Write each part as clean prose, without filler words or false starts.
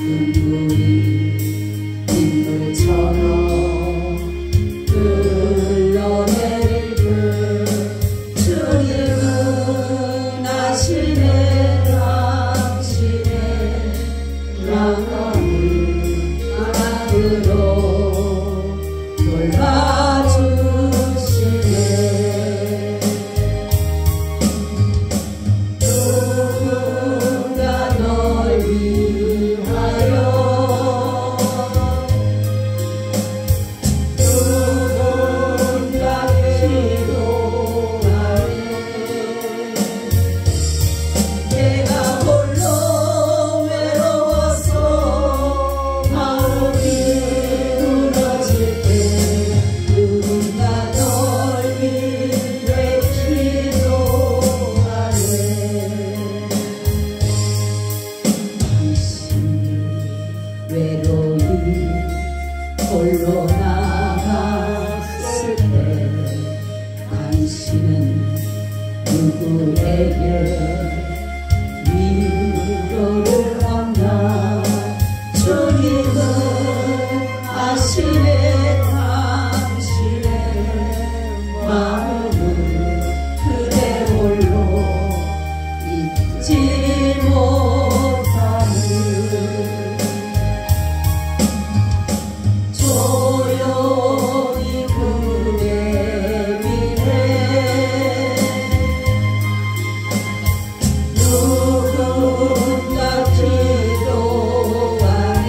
눈물이 빗물처럼 흘러내릴 듯 주님은 아시네 당신의 영광을 마음으로 돌봐주시네. 누군가 널 위하여 누군가 기도하네. 내가 홀로 외로워서 마음이 무너질 때 누군가 널 위해 기도하네. 당신이 외로이 홀로 나갔을 때 당신은 누구에게 위로를 얻나. 주님은 아시네 당신의 마음을 그대 홀로 잊지 못하는. 조용히 그대 위해 누군가 기도하네.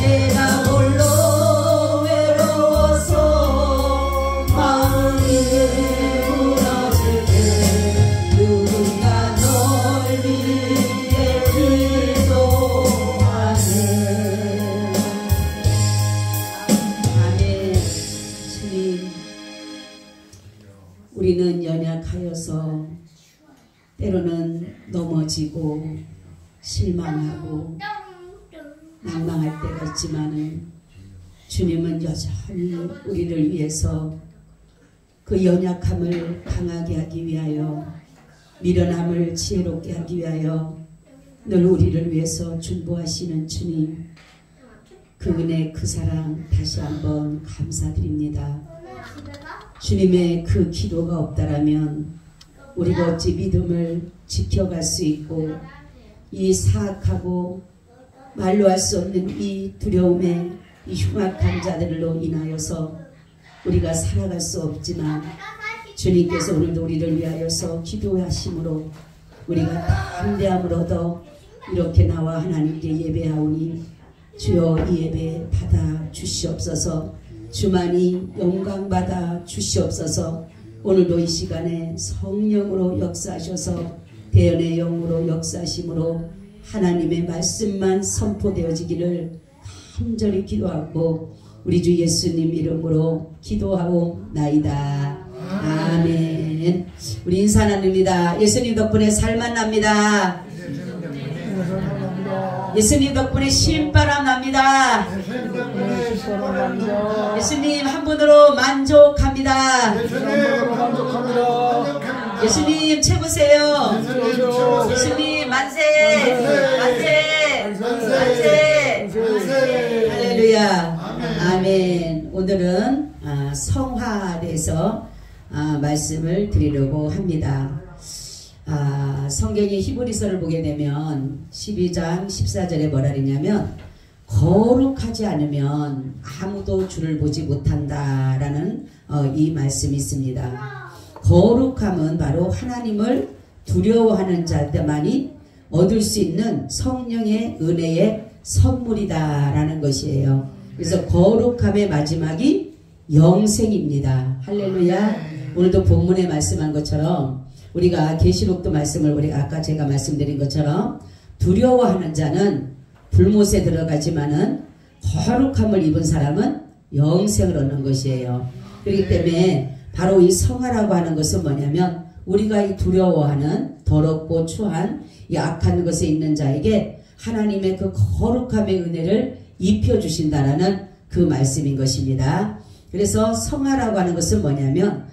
내가 홀로 외로워서 마음이 무너질 때 누군가 널 위해 기도하네. 아멘. 주님, 우리는 연약하여서 때로는 넘어지고 실망하고 낭망할 때가 있지만은 주님은 여전히 우리를 위해서 그 연약함을 강하게 하기 위하여 미련함을 지혜롭게 하기 위하여 늘 우리를 위해서 중보하시는 주님, 그 은혜 그 사랑 다시 한번 감사드립니다. 주님의 그 기도가 없다라면 우리가 어찌 믿음을 지켜갈 수 있고 이 사악하고 말로 할 수 없는 이 두려움에 이 흉악한 자들로 인하여서 우리가 살아갈 수 없지만 주님께서 오늘도 우리를 위하여서 기도하심으로 우리가 담대함을 얻어 이렇게 나와 하나님께 예배하오니 주여 이 예배 받아 주시옵소서. 주만이 영광 받아 주시옵소서. 오늘도 이 시간에 성령으로 역사하셔서 대언의 영으로 역사하심으로 하나님의 말씀만 선포되어지기를 간절히 기도하고 우리 주 예수님 이름으로 기도하옵나이다. 아멘. 우리 인사 나눕니다. 예수님 덕분에 살만 납니다. 예수님 덕분에 신바람 납니다. 예수님 한 분으로 만족합니다. 예수님 최고세요. 예수님 만세 만세 만세. 할렐루야. 아멘. 오늘은 성화에 대해서 말씀을 드리려고 합니다. 성경의 히브리서를 보게 되면 12장 14절에 뭐라 그러냐면 거룩하지 않으면 아무도 주를 보지 못한다라는 이 말씀이 있습니다. 거룩함은 바로 하나님을 두려워하는 자들만이 얻을 수 있는 성령의 은혜의 선물이다라는 것이에요. 그래서 거룩함의 마지막이 영생입니다. 할렐루야. 오늘도 본문에 말씀한 것처럼 우리가 계시록도 말씀을 우리가 아까 제가 말씀드린 것처럼 두려워하는 자는 불못에 들어가지만은 거룩함을 입은 사람은 영생을 얻는 것이에요. 그렇기 때문에 바로 이 성화라고 하는 것은 뭐냐면 우리가 이 두려워하는 더럽고 추한 이 악한 것에 있는 자에게 하나님의 그 거룩함의 은혜를 입혀주신다라는 그 말씀인 것입니다. 그래서 성화라고 하는 것은 뭐냐면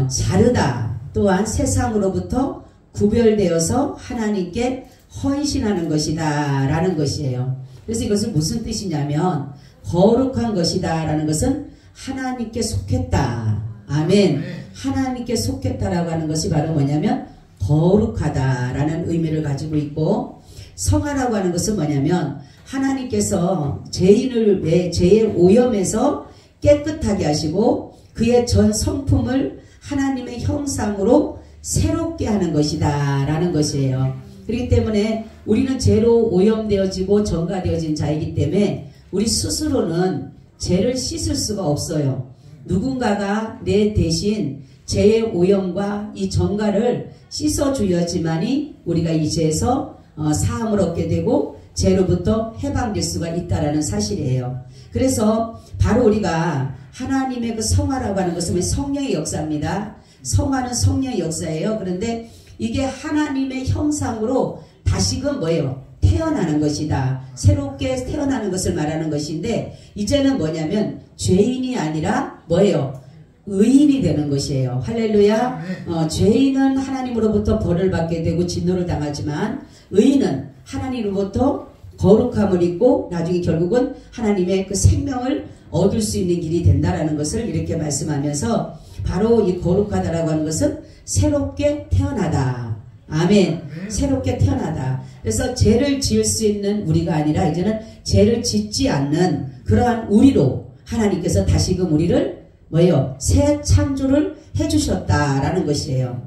자르다, 또한 세상으로부터 구별되어서 하나님께 헌신하는 것이다 라는 것이에요. 그래서 이것은 무슨 뜻이냐면 거룩한 것이다 라는 것은 하나님께 속했다. 아멘. 하나님께 속했다라고 하는 것이 바로 뭐냐면 거룩하다라는 의미를 가지고 있고, 성화라고 하는 것은 뭐냐면 하나님께서 죄의 오염에서 깨끗하게 하시고 그의 전 성품을 하나님의 형상으로 새롭게 하는 것이다 라는 것이에요. 그렇기 때문에 우리는 죄로 오염되어지고 정가되어진 자이기 때문에 우리 스스로는 죄를 씻을 수가 없어요. 누군가가 내 대신 죄의 오염과 이 정가를 씻어주어야지만이 우리가 이 죄에서 사함을 얻게 되고 죄로부터 해방될 수가 있다라는 사실이에요. 그래서 바로 우리가 하나님의 그 성화라고 하는 것은 성령의 역사입니다. 성화는 성령의 역사예요. 그런데 이게 하나님의 형상으로 다시금 뭐예요? 태어나는 것이다. 새롭게 태어나는 것을 말하는 것인데, 이제는 뭐냐면 죄인이 아니라 뭐예요? 의인이 되는 것이에요. 할렐루야. 죄인은 하나님으로부터 벌을 받게 되고 진노를 당하지만 의인은 하나님으로부터 거룩함을 입고 나중에 결국은 하나님의 그 생명을 얻을 수 있는 길이 된다라는 것을 이렇게 말씀하면서, 바로 이 거룩하다라고 하는 것은 새롭게 태어나다. 아멘. 새롭게 태어나다. 그래서 죄를 지을 수 있는 우리가 아니라 이제는 죄를 짓지 않는 그러한 우리로 하나님께서 다시금 우리를 뭐예요? 새 창조를 해주셨다라는 것이에요.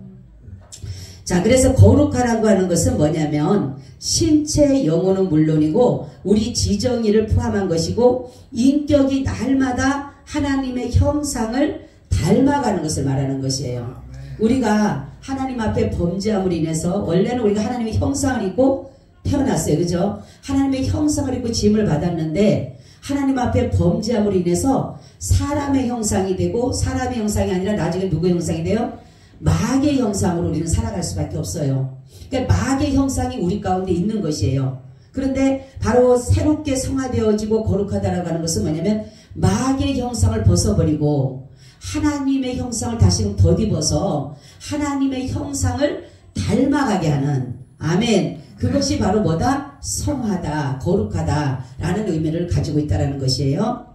자, 그래서 거룩하라고 하는 것은 뭐냐면 신체, 영혼은 물론이고 우리 지정의를 포함한 것이고 인격이 날마다 하나님의 형상을 닮아가는 것을 말하는 것이에요. 우리가 하나님 앞에 범죄함으로 인해서 원래는 우리가 하나님의 형상을 입고 태어났어요. 그죠? 하나님의 형상을 입고 짐을 받았는데 하나님 앞에 범죄함으로 인해서 사람의 형상이 되고, 사람의 형상이 아니라 나중에 누구의 형상이 돼요? 마귀의 형상으로 우리는 살아갈 수밖에 없어요. 그러니까 마귀의 형상이 우리 가운데 있는 것이에요. 그런데 바로 새롭게 성화되어지고 거룩하다라고 하는 것은 뭐냐면 마귀의 형상을 벗어버리고 하나님의 형상을 다시금 덧입어서 하나님의 형상을 닮아가게 하는, 아멘. 그것이 바로 뭐다? 성화다, 거룩하다 라는 의미를 가지고 있다는 것이에요.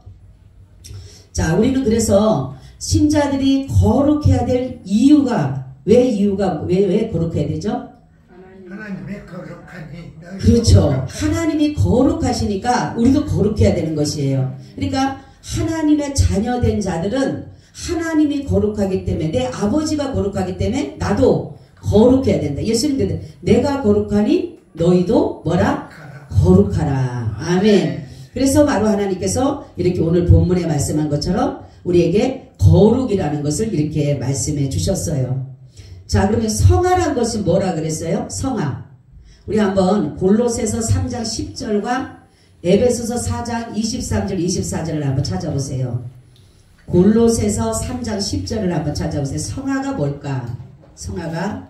자, 우리는 그래서 신자들이 거룩해야 될 이유가, 왜 거룩해야 되죠? 하나님의 거룩하니. 그렇죠. 하나님이 거룩하시니까 우리도 거룩해야 되는 것이에요. 그러니까 하나님의 자녀된 자들은 하나님이 거룩하기 때문에, 내 아버지가 거룩하기 때문에 나도 거룩해야 된다. 예수님께서 내가 거룩하니 너희도 뭐라? 거룩하라. 아멘. 그래서 바로 하나님께서 이렇게 오늘 본문에 말씀한 것처럼 우리에게 거룩이라는 것을 이렇게 말씀해 주셨어요. 자, 그러면 성화란 것은 뭐라 그랬어요? 성화. 우리 한번 골로새서 3장 10절과 에베소서 4장 23절 24절을 한번 찾아보세요. 골로새서 3장 10절을 한번 찾아보세요. 성화가 뭘까? 성화가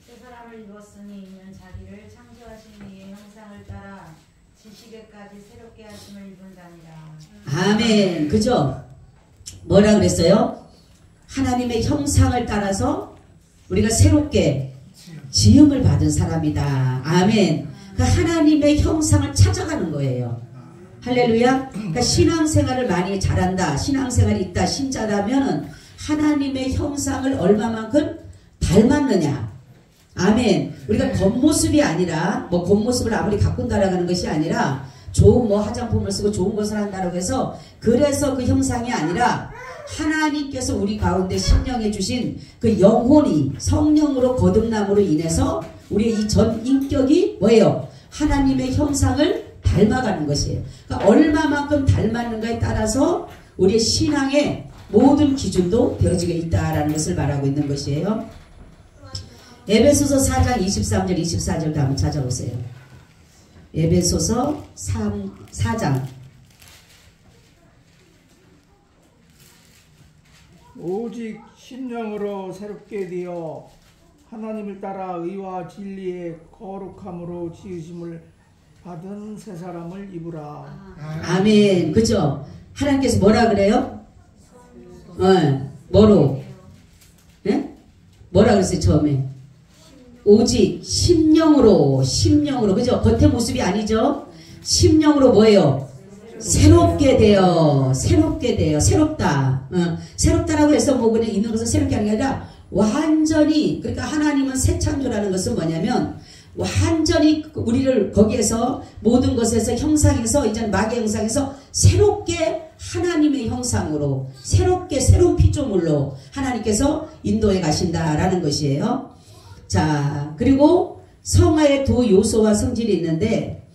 새 사람을 입었으니 이는 자기를 창조하신 이의 형상을 따라 지식에까지 새롭게 하심을 입은다니라. 아멘. 그죠? 뭐라 그랬어요? 하나님의 형상을 따라서 우리가 새롭게 지음을 받은 사람이다. 아멘. 그 하나님의 형상을 찾아가는 거예요. 할렐루야. 그러니까 신앙생활을 많이 잘한다, 신앙생활이 있다, 신자라면 하나님의 형상을 얼마만큼 닮았느냐. 아멘. 우리가 겉모습이 아니라, 뭐 겉모습을 아무리 가꾼다라고 하는 것이 아니라 좋은 뭐 화장품을 쓰고 좋은 것을 한다고 해서 그래서 그 형상이 아니라 하나님께서 우리 가운데 심령해 주신 그 영혼이 성령으로 거듭남으로 인해서 우리의 이 전 인격이 뭐예요? 하나님의 형상을 닮아가는 것이에요. 그러니까 얼마만큼 닮았는가에 따라서 우리의 신앙의 모든 기준도 되어지게 있다라는 것을 말하고 있는 것이에요. 에베소서 4장 23절 24절도 한번 찾아보세요. 에베소서 4장. 오직 심령으로 새롭게 되어 하나님을 따라 의와 진리의 거룩함으로 지으심을 받은 새 사람을 입으라. 아멘. 그죠? 하나님께서 뭐라 그래요? 뭐로? 네? 뭐라 그랬어요 처음에? 오직 심령으로 그죠? 겉의 모습이 아니죠. 심령으로 뭐예요? 새롭게 되어 새롭다. 새롭다라고 해서 뭐 그냥 있는 것은 새롭게 하는 게 아니라 완전히, 그러니까 하나님은 새 창조라는 것은 뭐냐면 완전히 우리를 거기에서 모든 것에서 형상에서 이제 마귀의 형상에서 새롭게 하나님의 형상으로 새롭게 새로운 피조물로 하나님께서 인도해 가신다라는 것이에요. 자, 그리고 성화의 두 요소와 성질이 있는데,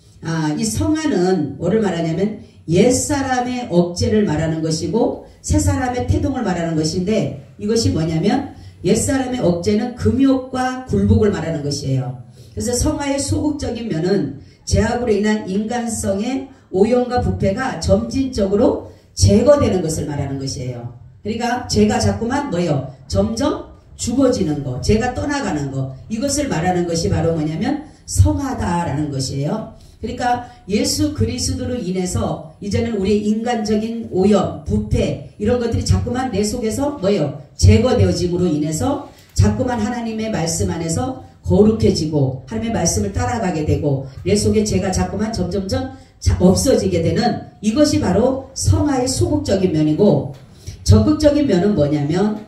이 성화는 뭐를 말하냐면 옛사람의 억제를 말하는 것이고 새사람의 태동을 말하는 것인데, 이것이 뭐냐면 옛사람의 억제는 금욕과 굴복을 말하는 것이에요. 그래서 성화의 소극적인 면은 죄악으로 인한 인간성의 오염과 부패가 점진적으로 제거되는 것을 말하는 것이에요. 그러니까 죄가 자꾸만 뭐예요? 점점 죽어지는 거, 죄가 떠나가는 거, 이것을 말하는 것이 바로 뭐냐면 성화다라는 것이에요. 그러니까 예수 그리스도로 인해서 이제는 우리의 인간적인 오염, 부패 이런 것들이 자꾸만 내 속에서 뭐예요? 제거되어짐으로 인해서 자꾸만 하나님의 말씀 안에서 거룩해지고 하나님의 말씀을 따라가게 되고 내 속에 죄가 자꾸만 점점점 없어지게 되는, 이것이 바로 성화의 소극적인 면이고, 적극적인 면은 뭐냐면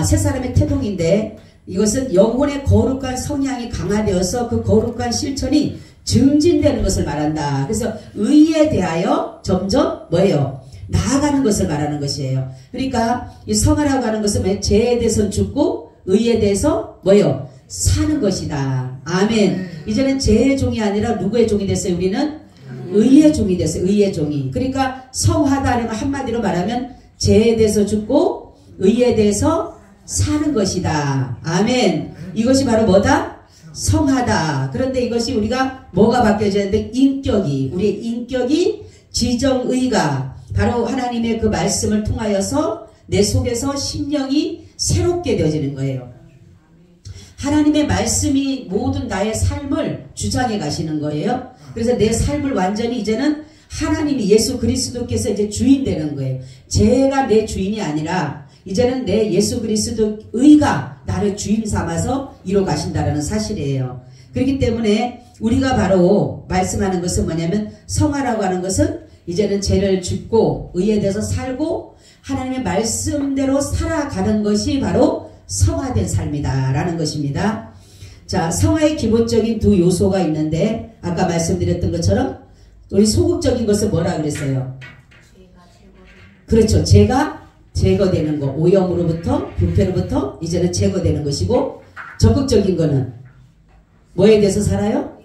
새 사람의 태동인데, 이것은 영혼의 거룩한 성향이 강화되어서 그 거룩한 실천이 증진되는 것을 말한다. 그래서 의에 대하여 점점 뭐예요? 나아가는 것을 말하는 것이에요. 그러니까 이 성화라고 하는 것은 죄에 대해서는 죽고 의에 대해서 뭐예요? 사는 것이다. 아멘. 이제는 죄의 종이 아니라 누구의 종이 됐어요? 우리는 의의 종이 됐어요. 의의 종이. 그러니까 성화다라는 한마디로 말하면 죄에 대해서 죽고 의에 대해서 사는 것이다. 아멘. 이것이 바로 뭐다? 성화다. 그런데 이것이 우리가 뭐가 바뀌어져야 돼? 인격이, 우리의 인격이 지정의가 바로 하나님의 그 말씀을 통하여서 내 속에서 심령이 새롭게 되어지는 거예요. 하나님의 말씀이 모든 나의 삶을 주장해 가시는 거예요. 그래서 내 삶을 완전히 이제는 하나님이 예수 그리스도께서 이제 주인 되는 거예요. 죄가 내 주인이 아니라 이제는 내 예수 그리스도 의가 나를 주인 삼아서 이뤄 가신다라는 사실이에요. 그렇기 때문에 우리가 바로 말씀하는 것은 뭐냐면 성화라고 하는 것은 이제는 죄를 죽고 의에 대해서 살고 하나님의 말씀대로 살아가는 것이 바로 성화된 삶이다 라는 것입니다. 자, 성화의 기본적인 두 요소가 있는데 아까 말씀드렸던 것처럼 우리 소극적인 것은 뭐라 그랬어요? 그렇죠. 죄가 제거되는 거, 오염으로부터 부패로부터 이제는 제거되는 것이고, 적극적인 거는 뭐에 대해서 살아요?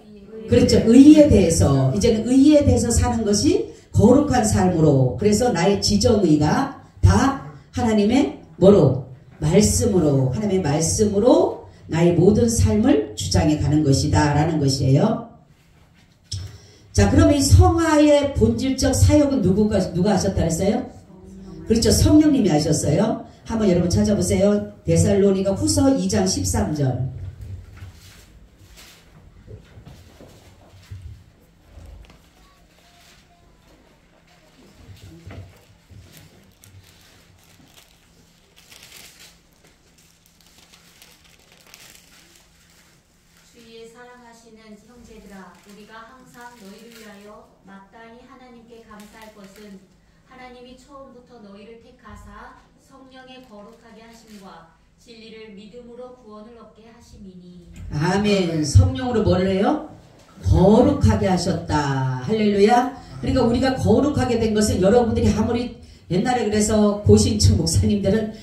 그렇죠. 의에 대해서, 이제는 의에 대해서 사는 것이 거룩한 삶으로, 그래서 나의 지정의가 다 하나님의 뭐로? 말씀으로, 하나님의 말씀으로 나의 모든 삶을 주장해 가는 것이다 라는 것이에요. 자, 그러면 이 성화의 본질적 사역은 누가 하셨다 그랬어요? 그렇죠. 성령님이 하셨어요. 한번 여러분 찾아보세요. 데살로니가 후서 2장 13절. 주의 사랑하시는 형제들아, 우리가 항상 너희를 위하여 마땅히 하나님께 감사할 것은 하나님이 처음부터 너희를 택하사 성령의 거룩하게 하심과 진리를 믿음으로 구원을 얻게 하심이니. 아멘. 성령으로 뭐를 해요? 거룩하게 하셨다. 할렐루야. 그러니까 우리가 거룩하게 된 것은 여러분들이 아무리 옛날에 그래서 고신층 목사님들은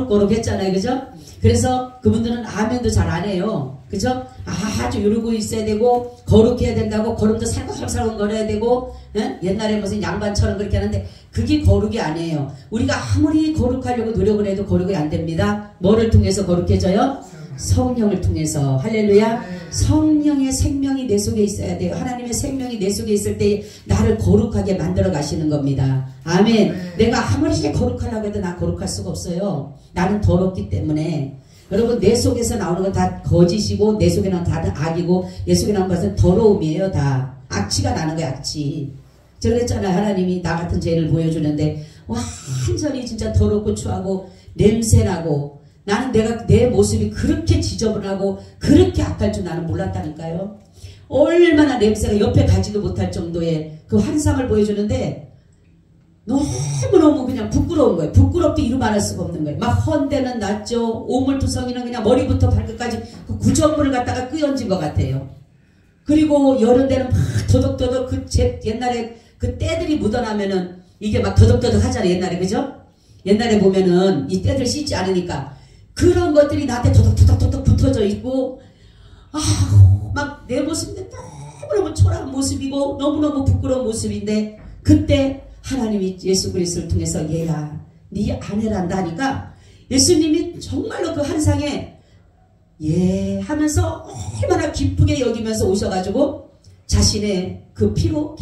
거룩했잖아요. 그죠? 그래서 그분들은 아멘도 잘 안 해요. 그죠? 아주 이러고 있어야 되고 거룩해야 된다고 걸음도 살금살금 걸어야 되고 옛날에 무슨 양반처럼 그렇게 하는데 그게 거룩이 아니에요. 우리가 아무리 거룩하려고 노력을 해도 거룩이 안 됩니다. 뭐를 통해서 거룩해져요? 성령을 통해서. 할렐루야. 성령의 생명이 내 속에 있어야 돼요. 하나님의 생명이 내 속에 있을 때 나를 거룩하게 만들어 가시는 겁니다. 아멘. 내가 아무리 거룩하려고 해도 나 거룩할 수가 없어요. 나는 더럽기 때문에. 여러분, 내 속에서 나오는 건 다 거짓이고 내 속에 나오는 건 다 악이고 내 속에 나오는 것은 더러움이에요. 다 악취가 나는 거야. 악취. 제가 그랬잖아요. 하나님이 나 같은 죄를 보여주는데 완전히 진짜 더럽고 추하고 냄새나고 나는 내 모습이 그렇게 지저분하고 그렇게 악할 줄 나는 몰랐다니까요. 얼마나 냄새가 옆에 가지도 못할 정도의 그 환상을 보여주는데 너무너무 그냥 부끄러운 거예요. 부끄럽게 이루 말할 수가 없는 거예요. 막 헌데는 났죠. 오물투성이는 그냥 머리부터 발끝까지 그 구정물을 갖다가 끄얹은 것 같아요. 그리고 여름 되는 막 더덕더덕 옛날에 그 때들이 묻어나면은 이게 막 더덕더덕 하잖아요. 옛날에 그죠? 옛날에 보면은 이 때들 씻지 않으니까 그런 것들이 나한테 더덕더덕 붙어져 있고 막 내 모습인데 너무너무 초라한 모습이고 너무너무 부끄러운 모습인데 그때 하나님이 예수 그리스도를 통해서 얘야 네 아내란다 하니까 예수님이 정말로 그 한상에 예 하면서 얼마나 기쁘게 여기면서 오셔가지고 자신의 그 피로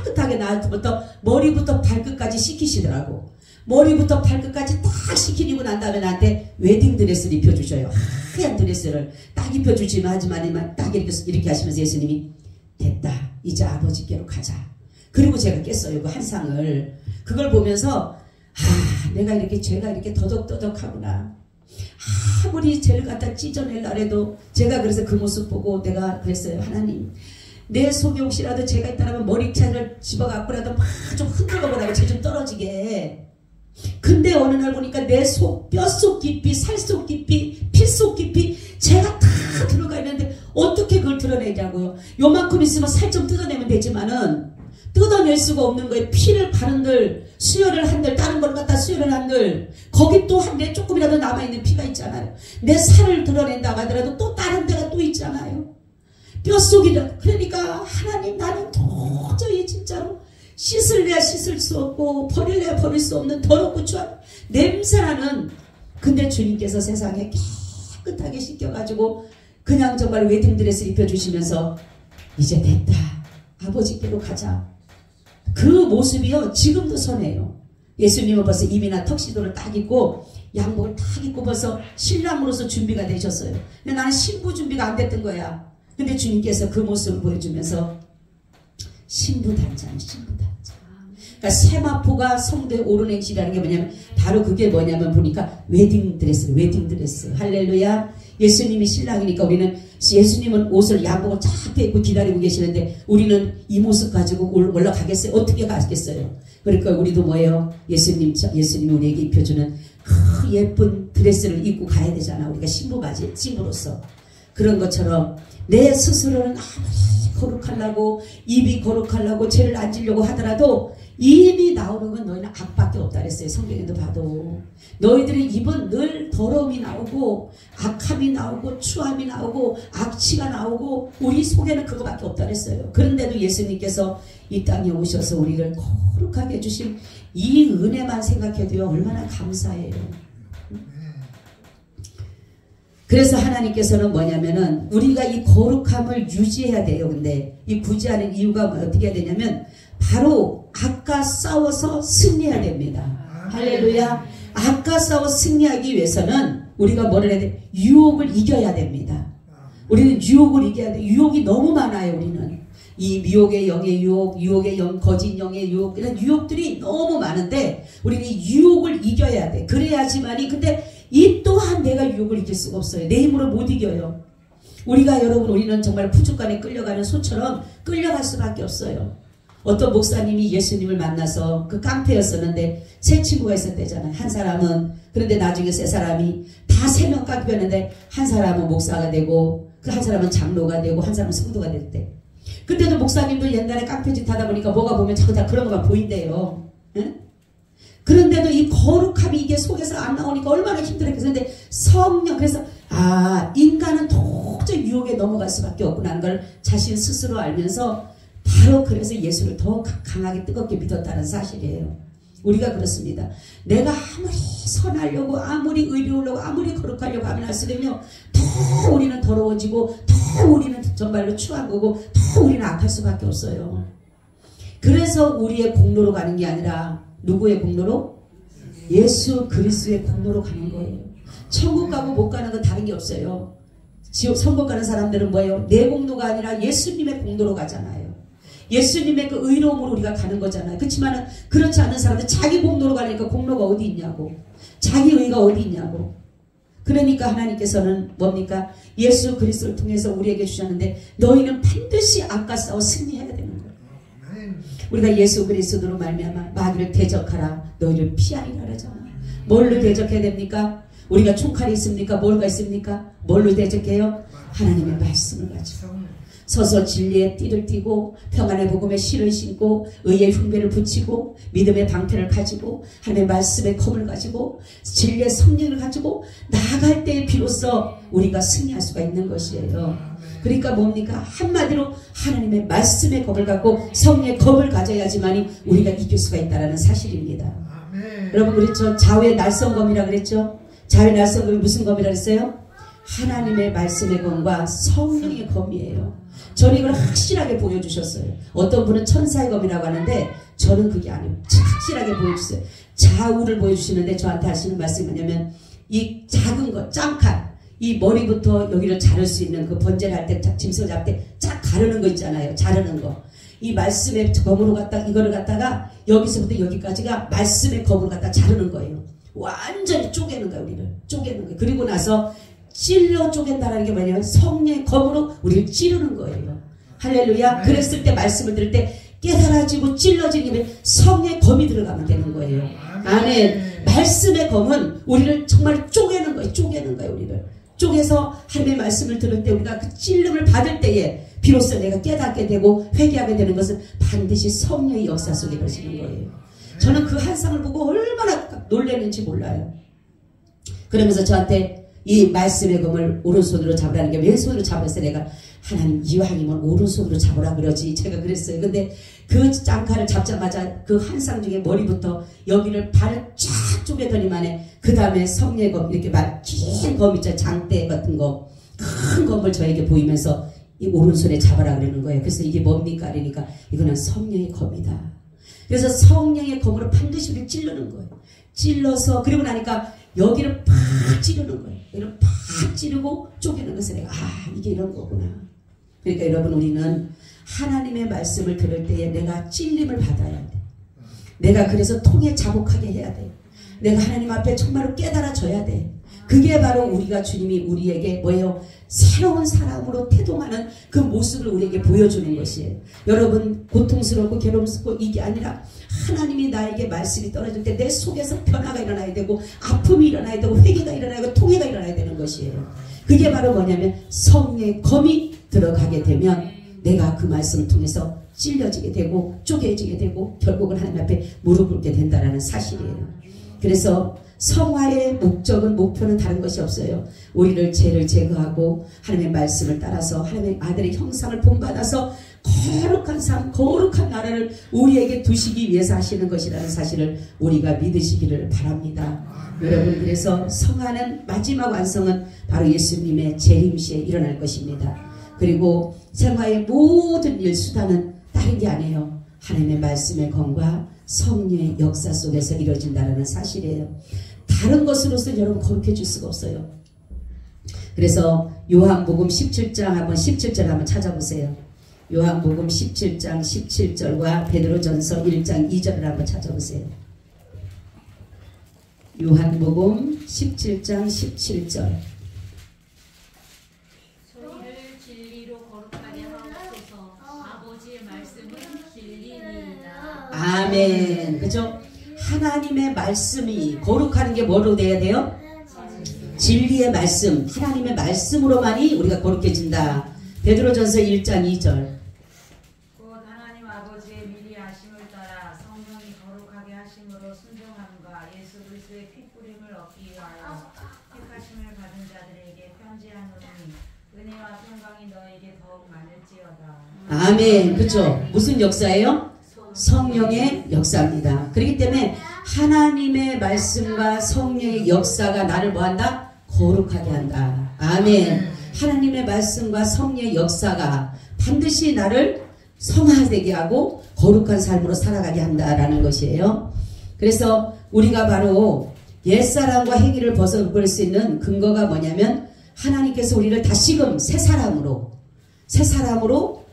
깨끗하게 나부터 머리부터 발끝까지 씻기시더라고. 머리부터 발끝까지 딱 씻기고 난 다음에 나한테 웨딩드레스를 입혀주셔요. 하얀 드레스를 딱 입혀주지만 하지만 딱 이렇게 하시면서 예수님이 됐다 이제 아버지께로 가자. 그리고 제가 깼어요. 그 한상을. 그걸 보면서 내가 이렇게 죄가 이렇게 더덕더덕하구나. 아무리 죄를 갖다 찢어낼라 해도 제가 그래서 그 모습 보고 내가 그랬어요. 하나님 내 속에 혹시라도 죄가 있다면 머리채를 집어갖고라도 막 좀 흔들어보라고 죄 좀 떨어지게. 근데 어느 날 보니까 내 속, 뼛속 깊이, 살속 깊이, 필속 깊이 죄가 다 들어가 있는데 어떻게 그걸 드러내냐고요. 요만큼 있으면 살 좀 뜯어내면 되지만은 뜯어낼 수가 없는 거예요. 피를 바른들, 수혈을 한들, 다른 걸 갖다 수혈을 한들 거기 또 한데 조금이라도 남아있는 피가 있잖아요. 내 살을 드러낸다고 하더라도 또 다른 데가 또 있잖아요. 뼛속이라. 그러니까 하나님 나는 도저히 진짜로 씻을래야 씻을 수 없고 버릴래야 버릴 수 없는 더럽고 추한 냄새나는. 근데 주님께서 세상에 깨끗하게 씻겨가지고 그냥 정말 웨딩드레스 입혀주시면서 이제 됐다 아버지께로 가자. 그 모습이요 지금도 선해요. 예수님은 벌써 이미나 턱시도를 딱 입고 양복을 딱 입고 벌써 신랑으로서 준비가 되셨어요. 근데 나는 신부 준비가 안 됐던 거야. 근데 주님께서 그 모습을 보여주면서 신부단장. 그러니까 세마포가 성도의 옳은 행실이라는 게 뭐냐면 바로 그게 뭐냐면 보니까 웨딩드레스. 할렐루야. 예수님이 신랑이니까 우리는 예수님은 옷을 양복을 쫙 입고 기다리고 계시는데 우리는 이 모습 가지고 올라가겠어요? 어떻게 가겠어요? 그러니까 우리도 뭐예요? 예수님이 우리에게 입혀주는 그 예쁜 드레스를 입고 가야 되잖아. 우리가 신부로서. 그런 것처럼 내 스스로는 아무리 거룩하려고 입이 거룩하려고 죄를 안 지려고 하더라도 이미 나오는 건 너희는 악밖에 없다 그랬어요. 성경에도 봐도 너희들의 입은 늘 더러움이 나오고 악함이 나오고 추함이 나오고 악취가 나오고 우리 속에는 그거밖에 없다 그랬어요. 그런데도 예수님께서 이 땅에 오셔서 우리를 거룩하게 해주신 이 은혜만 생각해도요 얼마나 감사해요. 그래서 하나님께서는 뭐냐면은 우리가 이 거룩함을 유지해야 돼요. 근데 이 구제하는 이유가 어떻게 해야 되냐면 바로 악과 싸워서 승리해야 됩니다. 할렐루야. 악과 싸워 승리하기 위해서는 우리가 뭐를 해야 돼? 유혹을 이겨야 됩니다. 우리는 유혹을 이겨야 돼. 유혹이 너무 많아요. 우리는 이 미혹의 영의 유혹, 유혹의 영, 거짓 영의 유혹, 이런 유혹들이 너무 많은데 우리는 이 유혹을 이겨야 돼. 그래야지만이. 근데 이 또한 내가 유혹을 이길 수가 없어요. 내 힘으로 못 이겨요. 우리는 정말 푸주간에 끌려가는 소처럼 끌려갈 수밖에 없어요. 어떤 목사님이 예수님을 만나서 그 깡패였었는데 세 친구가 있었대잖아요. 한 사람은 그런데 나중에 세 사람이 다 3명 깡패였는데 한 사람은 목사가 되고 그 한 사람은 장로가 되고 한 사람은 성도가 됐대. 그때도 목사님도 옛날에 깡패짓 하다 보니까 뭐가 보면 자꾸 다 그런 것만 보인대요. 응? 그런데도 이 거룩함이 이게 속에서 안 나오니까 얼마나 힘들었겠어요. 근데 성령, 그래서 인간은 도저히 유혹에 넘어갈 수밖에 없구나 하는 걸 자신 스스로 알면서 바로 그래서 예수를 더 강하게 뜨겁게 믿었다는 사실이에요. 우리가 그렇습니다. 내가 아무리 선하려고 아무리 의로우려고 아무리 거룩하려고 하면 할수록요 더 우리는 더러워지고 더 우리는 정말로 추한 거고 더 우리는 악할 수밖에 없어요. 그래서 우리의 공로로 가는 게 아니라 누구의 공로로? 예수 그리스도의 공로로 가는 거예요. 천국 가고 못 가는 건 다른 게 없어요. 천국 가는 사람들은 뭐예요? 내 공로가 아니라 예수님의 공로로 가잖아요. 예수님의 그 의로움으로 우리가 가는 거잖아요. 그렇지만 그렇지 않은 사람들 자기 공로로 가니까 공로가 어디 있냐고. 자기 의가 어디 있냐고. 그러니까 하나님께서는 뭡니까? 예수 그리스도를 통해서 우리에게 주셨는데 너희는 반드시 악과 싸워 승리해야 되는 거예요. 우리가 예수 그리스도로 말미암아 마귀를 대적하라 너희를 피하리라 그러잖아요. 뭘로 대적해야 됩니까? 우리가 총칼이 있습니까? 뭘가 있습니까? 뭘로 대적해요? 하나님의 말씀을 가지고 서서 진리의 띠를 띠고 평안의 복음에 실을 신고 의의 흉배를 붙이고 믿음의 방패를 가지고 하나님의 말씀의 검을 가지고 진리의 성령을 가지고 나아갈 때에 비로소 우리가 승리할 수가 있는 것이에요. 그러니까 뭡니까? 한마디로 하나님의 말씀의 검을 갖고 성령의 검을 가져야지만이 우리가 이길 수가 있다는 사실입니다. 여러분 그렇죠? 좌우의 날성검이라 그랬죠? 좌우의 날성검이 무슨 검이라 그랬어요? 하나님의 말씀의 검과 성령의 검이에요. 저는 이걸 확실하게 보여주셨어요. 어떤 분은 천사의 검이라고 하는데 저는 그게 아니에요. 확실하게 보여주세요. 좌우를 보여주시는데 저한테 하시는 말씀이 뭐냐면 이 작은 거 짱칼 이 머리부터 여기를 자를 수 있는 그 번제를 할 때 짐승을 잡을 때 쫙 가르는 거 있잖아요. 자르는 거. 이 말씀의 검으로 갖다 이거를 갖다가 여기서부터 여기까지가 말씀의 검으로 갖다 자르는 거예요. 완전히 쪼개는 거예요. 우리를 쪼개는 거예요. 그리고 나서 찔러 쪼갠다는 게 뭐냐면 성령의 검으로 우리를 찌르는 거예요. 할렐루야. 그랬을 때 말씀을 들을 때 깨달아지고 찔러지는 게 성령의 검이 들어가면 되는 거예요. 아멘. 말씀의 검은 우리를 정말 쪼개는 거예요. 쪼개는 거예요. 우리를 쪼개서 하나님의 말씀을 들을 때 우리가 그 찔림을 받을 때에 비로소 내가 깨닫게 되고 회개하게 되는 것은 반드시 성령의 역사 속에 이루어지는 거예요. 저는 그 한상을 보고 얼마나 놀랐는지 몰라요. 그러면서 저한테 이 말씀의 검을 오른손으로 잡으라는 게 왼손으로 잡아서 내가 하나님 이왕이면 오른손으로 잡으라 그러지 제가 그랬어요. 근데 그 짱칼을 잡자마자 그 한상 중에 머리부터 여기를 발을 쫙 쪼개더니만에 그 다음에 성령의 검 이렇게 긴 검 있죠. 장대 같은 거 큰 검을 저에게 보이면서 이 오른손에 잡아라 그러는 거예요. 그래서 이게 뭡니까? 그러니까 이거는 성령의 검이다. 그래서 성령의 검으로 반드시 우리를 찌르는 거예요. 찔러서 그리고 나니까 여기를 팍 찌르는 거예요. 여기를 팍 찌르고 쪼개는 것을 내가 이게 이런 거구나. 그러니까 여러분 우리는 하나님의 말씀을 들을 때에 내가 찔림을 받아야 돼. 내가 그래서 통에 자복하게 해야 돼. 내가 하나님 앞에 정말로 깨달아져야 돼. 그게 바로 우리가 주님이 우리에게 뭐예요? 새로운 사람으로 태동하는 그 모습을 우리에게 보여주는 것이에요. 여러분 고통스럽고 괴로움스럽고 이게 아니라 하나님이 나에게 말씀이 떨어질 때 내 속에서 변화가 일어나야 되고 아픔이 일어나야 되고 회개가 일어나야 되고 통해가 일어나야 되는 것이에요. 그게 바로 뭐냐면 성령의 검이 들어가게 되면 내가 그 말씀을 통해서 찔려지게 되고 쪼개지게 되고 결국은 하나님 앞에 무릎 꿇게 된다는 사실이에요. 그래서 성화의 목적은 목표는 다른 것이 없어요. 우리를 죄를 제거하고 하나님의 말씀을 따라서 하나님의 아들의 형상을 본받아서 거룩한 삶, 거룩한 나라를 우리에게 두시기 위해서 하시는 것이라는 사실을 우리가 믿으시기를 바랍니다. 여러분 그래서 성화는 마지막 완성은 바로 예수님의 재림시에 일어날 것입니다. 그리고 생활의 모든 일 수단은 다른 게 아니에요. 하나님의 말씀의 검과 성령의 역사 속에서 이루어진다는 사실이에요. 다른 것으로서는 여러분 거룩해질 수가 없어요. 그래서 요한복음 17장 한번 17절 한번 찾아보세요. 요한복음 17장 17절과 베드로전서 1장 2절을 한번 찾아보세요. 요한복음 17장 17절. 저희를 진리로 거룩하게 하옵소서. 아버지의 말씀은 진리니이다. 아멘. 그죠? 하나님의 말씀이 거룩하는 게 뭐로 돼야 돼요? 진리의 말씀, 하나님의 말씀으로만이 우리가 거룩해진다. 베드로전서 1장 2절. 곧 하나님 아버지의 미리 아심을 따라 성령이 거룩하게 하심으로 순종함과 예수 그리스도의 핏부림을 얻기 위하여 택하심을 받은 자들에게 편지하노니 은혜와 평강이 너에게 더욱 많을지어다. 아멘. 그죠? 무슨 역사예요? 성령의 역사입니다. 그렇기 때문에 하나님의 말씀과 성령의 역사가 나를 뭐한다? 거룩하게 한다. 아멘. 하나님의 말씀과 성령의 역사가 반드시 나를 성화되게 하고 거룩한 삶으로 살아가게 한다라는 것이에요. 그래서 우리가 바로 옛사람과 행위를 벗어버릴 수 있는 근거가 뭐냐면 하나님께서 우리를 다시금 새 사람으로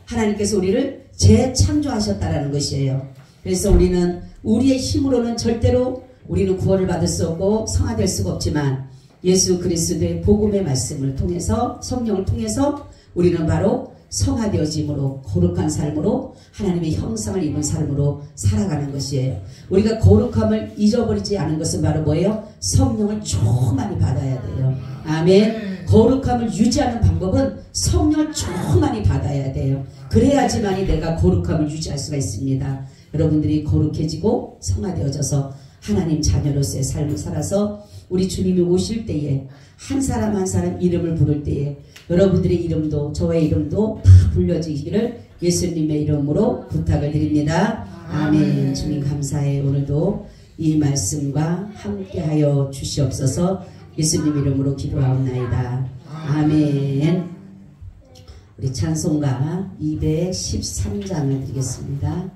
하나님께서 우리를 재창조하셨다라는 것이에요. 그래서 우리는 우리의 힘으로는 절대로 우리는 구원을 받을 수 없고 성화될 수가 없지만 예수 그리스도의 복음의 말씀을 통해서 성령을 통해서 우리는 바로 성화되어짐으로 거룩한 삶으로 하나님의 형상을 입은 삶으로 살아가는 것이에요. 우리가 거룩함을 잊어버리지 않은 것은 바로 뭐예요? 성령을 충만히 받아야 돼요. 아멘. 거룩함을 유지하는 방법은 성령을 충만히 받아야 돼요. 그래야지만이 내가 거룩함을 유지할 수가 있습니다. 여러분들이 거룩해지고 성화되어져서 하나님 자녀로서의 삶을 살아서 우리 주님이 오실 때에 한 사람 한 사람 이름을 부를 때에 여러분들의 이름도 저의 이름도 다 불려지기를 예수님의 이름으로 부탁을 드립니다. 아멘. 주님 감사해요. 오늘도 이 말씀과 함께하여 주시옵소서. 예수님 이름으로 기도하옵나이다. 아멘. 우리 찬송가 213장을 드리겠습니다.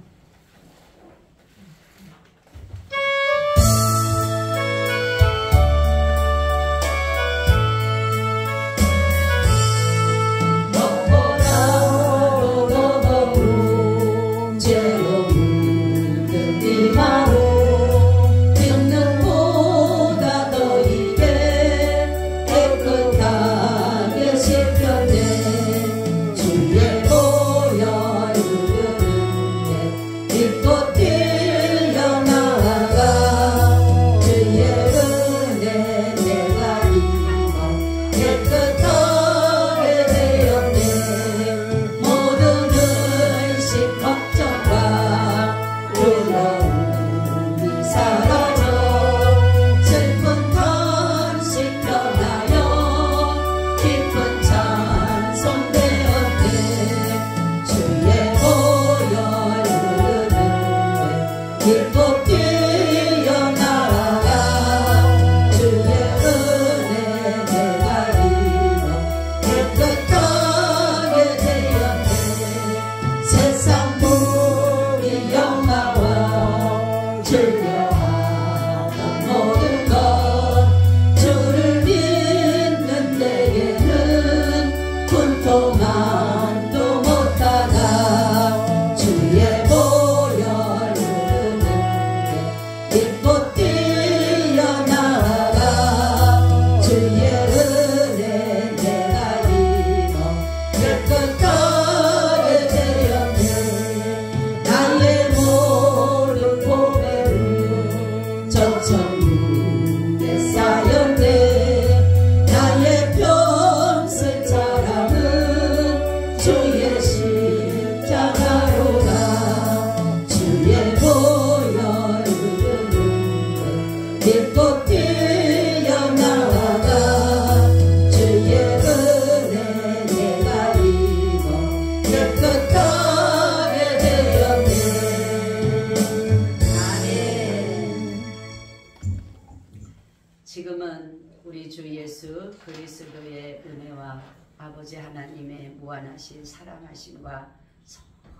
지금은 우리 주 예수 그리스도의 은혜와 아버지 하나님의 무한하신 사랑하심과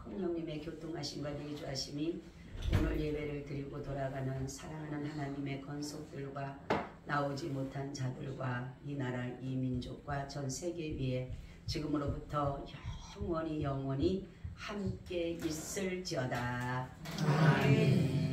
성령님의 교통하심과 내주하심이 오늘 예배를 드리고 돌아가는 사랑하는 하나님의 건속들과 나오지 못한 자들과 이 나라 이 민족과 전 세계 위에 지금으로부터 영원히 함께 있을지어다. 아멘.